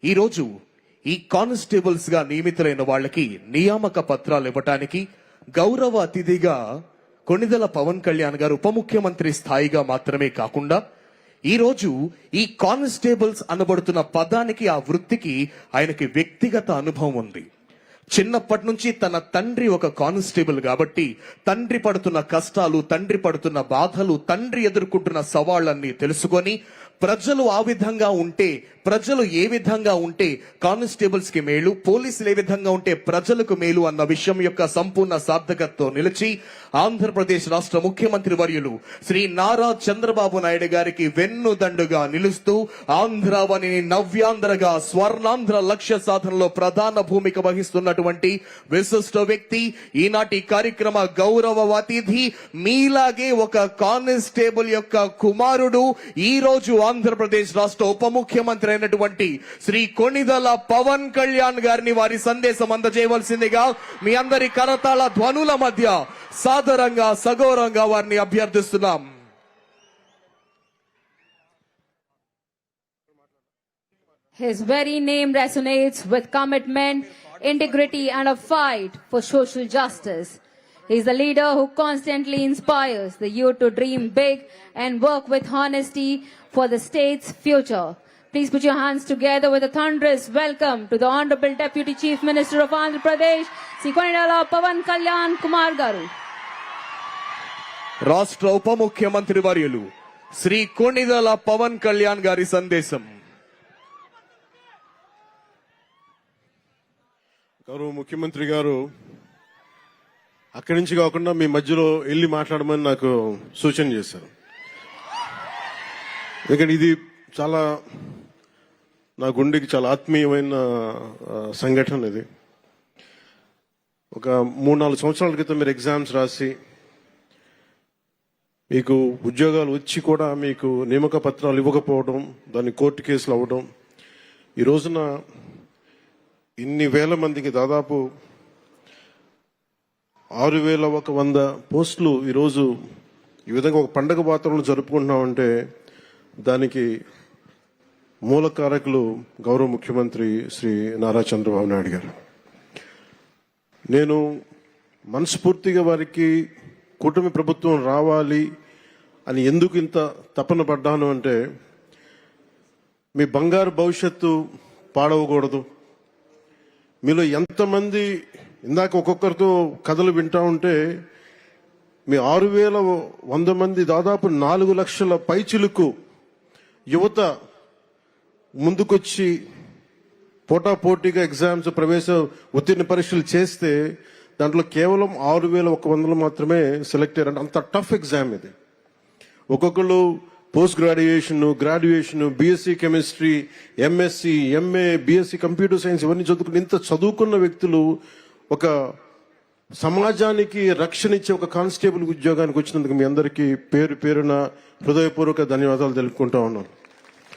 ఈరోజు ఈ కానిస్టేబుల్స్ గా నియమితులైన వాళ్ళకి నియామక పత్రాలు ఇవ్వటానికి గౌరవ అతిథిగా కొణిదెల పవన్ కళ్యాణ్ గారు ఉప ముఖ్యమంత్రి స్థాయిగా మాత్రమే కాకుండా ఈరోజు ఈ కానిస్టేబుల్స్ అనబడుతున్న పదానికి, ఆ వృత్తికి ఆయనకి వ్యక్తిగత అనుభవం ఉంది. చిన్నప్పటి నుంచి తన తండ్రి ఒక కానిస్టేబుల్ కాబట్టి తండ్రి పడుతున్న కష్టాలు, తండ్రి పడుతున్న బాధలు, తండ్రి ఎదుర్కొంటున్న సవాళ్లన్నీ తెలుసుకొని ప్రజలు ఆ విధంగా ఉంటే, ప్రజలు ఏ విధంగా ఉంటే కానిస్టేబుల్స్ కి మేలు, పోలీసులు ఏ విధంగా ఉంటే ప్రజలకు మేలు అన్న విషయం యొక్క సంపూర్ణ సార్థకతతో నిలిచి ఆంధ్రప్రదేశ్ రాష్ట్ర ముఖ్యమంత్రి వర్యులు శ్రీ నారా చంద్రబాబు నాయుడు గారికి వెన్నుదండుగా నిలుస్తూ ఆంధ్రావనిని నవ్యాంధ్రగా, స్వర్ణాంధ్ర లక్ష్య సాధనలో ప్రధాన భూమిక వహిస్తున్నటువంటి విశిష్ట వ్యక్తి, ఈనాటి కార్యక్రమ గౌరవ అతిథి, మీలాగే ఒక కానిస్టేబుల్ యొక్క కుమారుడు, ఈ రోజు ఆంధ్రప్రదేశ్ రాష్ట్ర ఉప ముఖ్యమంత్రి అయినటువంటి శ్రీ కొణిదెల పవన్ కళ్యాణ్ గారిని వారి సందేశం అందజేయవలసిందిగా మీ అందరి కరతాళ ధ్వనుల మధ్య సాదరంగా సగౌరవంగా వారిని అభ్యర్థిస్తున్నాం. His very name resonates with commitment, integrity, and a fight for social justice. He is a leader who constantly inspires the youth to dream big and work with honesty for the state's future. Please put your hands together with a thunderous welcome to the Honorable Deputy Chief Minister of Andhra Pradesh, Sri Konidala Pavan Kalyan Kumar Garu. రాష్ట్ర ఉప ముఖ్యమంత్రి వర్యులు శ్రీ కొణిదెల పవన్ కళ్యాణ్ గారి సందేశం. గౌరవ ముఖ్యమంత్రి గారు అక్కడి నుంచి కాకుండా మీ మధ్యలో వెళ్ళి మాట్లాడమని నాకు సూచన చేశారు. ఎందుకంటే ఇది చాలా నా గుండెకి చాలా ఆత్మీయమైన సంఘటన. ఇది ఒక 3-4 సంవత్సరాల క్రితం మీరు ఎగ్జామ్స్ రాసి మీకు ఉద్యోగాలు వచ్చి కూడా మీకు నియామక పత్రాలు ఇవ్వకపోవడం, దాన్ని కోర్టు కేసులు అవ్వడం, ఈ రోజున ఇన్ని వేల మందికి దాదాపు 6,100 పోస్టులు ఈరోజు ఈ విధంగా ఒక పండగ వాతావరణం జరుపుకుంటున్నామంటే దానికి మూల కారకులు గౌరవ ముఖ్యమంత్రి శ్రీ నారా చంద్రబాబు నాయుడు గారు. నేను మనస్ఫూర్తిగా వారికి కూటమి ప్రభుత్వం రావాలి అని ఎందుకు ఇంత తపన పడ్డాను అంటే, మీ బంగారు భవిష్యత్తు పాడవకూడదు. మీలో ఎంతమంది ఇందాక ఒక్కొక్కరితో కథలు వింటా ఉంటే మీ 6,100 మంది దాదాపు 4 లక్షల పైచిలుకు యువత ముందుకొచ్చి పోటాపోటీగా ఎగ్జామ్స్, ప్రవేశ ఉత్తీర్ణ పరీక్షలు చేస్తే దాంట్లో కేవలం 6,100 మాత్రమే సెలెక్ట్ అయ్యారు. అంత టఫ్ ఎగ్జామ్ ఇది. ఒక్కొక్కరు post graduation, BSc chemistry, MSc, MA, BSc computer science ఇవన్నీ చదువుకుని ఇంత చదువుకున్న వ్యక్తులు ఒక సమాజానికి రక్షణ ఇచ్చే ఒక కానిస్టేబుల్ ఉద్యోగానికి వచ్చినందుకు మీ అందరికీ పేరు పేరున హృదయపూర్వక ధన్యవాదాలు తెలుపుకుంటా ఉన్నాను.